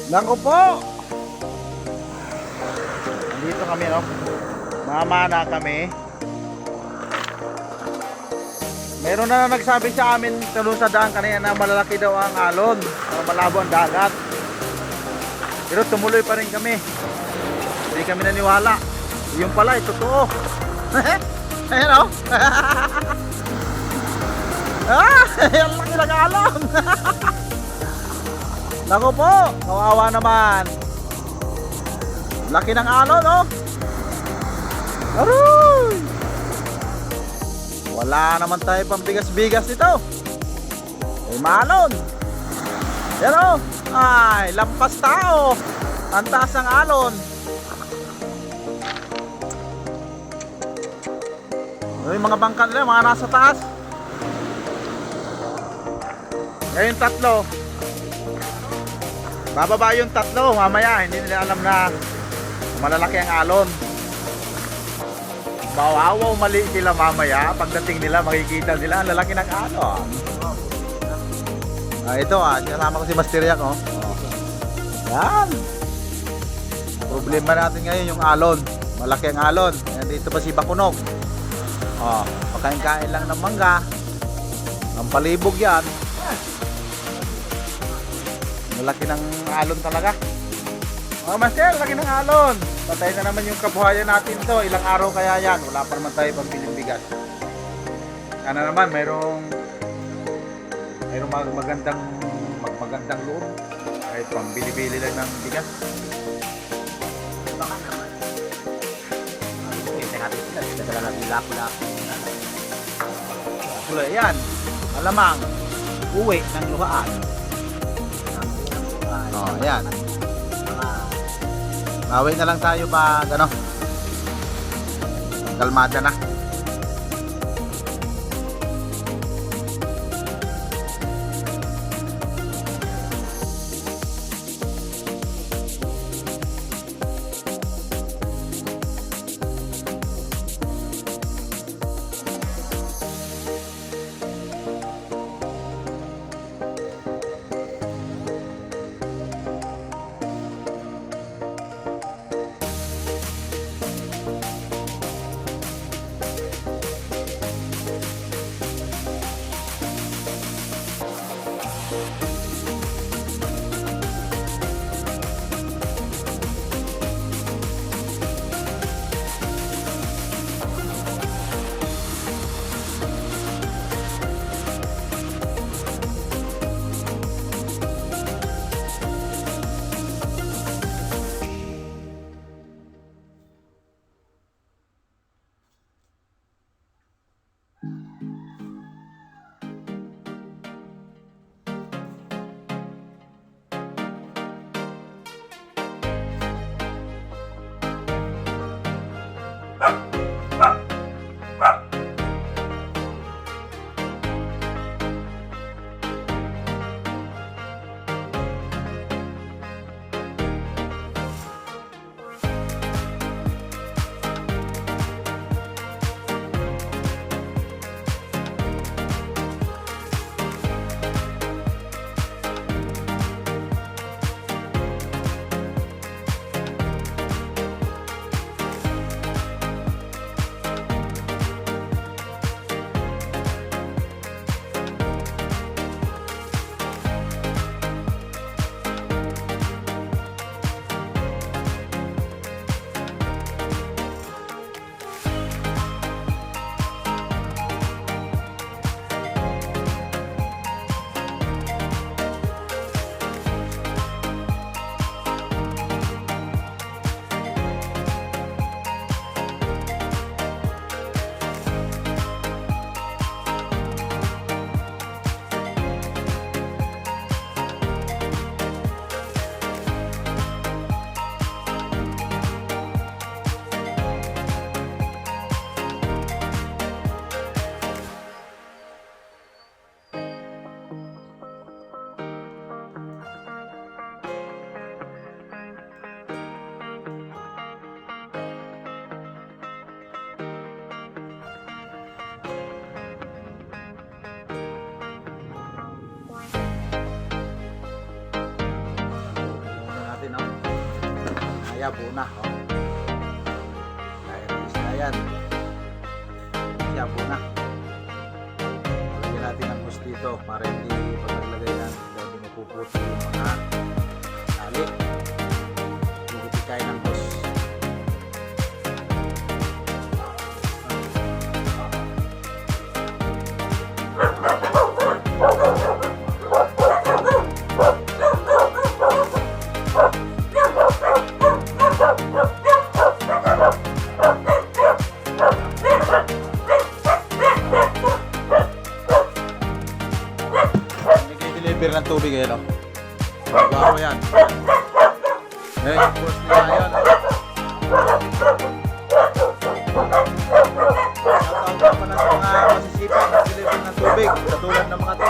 Naku po! Nandito kami, no? Mamana kami. Meron na nagsabi sa amin tulong sa daan kanina na malalaki daw ang alon, malabo ang dagat. Pero tumuloy pa rin kami. Hindi kami naniwala. Yung pala, totoo. Ayan, o. Ang laki ng alon. Naku po, kawawa naman. Laki ng alon, no? Aroy! Wala naman tayo pambigas-bigas nito. Ay malon. Yan, o. Ay, lampas tao. Ang taas ng alon. Ay, mga bangka nila, mga nasa taas. Ngayon tatlo. Bababa yung tatlo mamaya, hindi nila alam na malalaki ang alon. Bawawaw, mali sila mamaya. Pagdating nila makikita nila ang lalaki ng alon. Ito sinasama ko si Master Yak, oh. Yan. Problema natin ngayon yung alon. Malaki ang alon. Dito pa si Bakunog. Pagkain-kain lang ng mangga. Ang palibog yan. Malaki ng alon talaga. Master, laki ng alon. Patay na naman yung kabuhayan natin to. Ilang araw kaya yan. Wala pa naman tayo pambiling bigas. Sana naman mayroong magandang loob. Kahit pambili-bili lang ng bigas. Baka naman. Kita natin sila. Kita natin lako-lako. Tuloy yan. Malamang uwi ng luhaan. Ayan. Bawi na lang tayo pag kalmada na. Kaya buo na. Oh. Kaya release na yan. Kaya buo na. Lagyan natin ang hose dito para hindi pag naglagay yan, hindi mapuputol yung mga tali. Higupit tayo ng hose. Deliver ng tubig eh, no? Bago yan. Eh, post nila yan. Shoutout pa na sa mga masisipag na deliver ng tubig. Katulad ng mga to.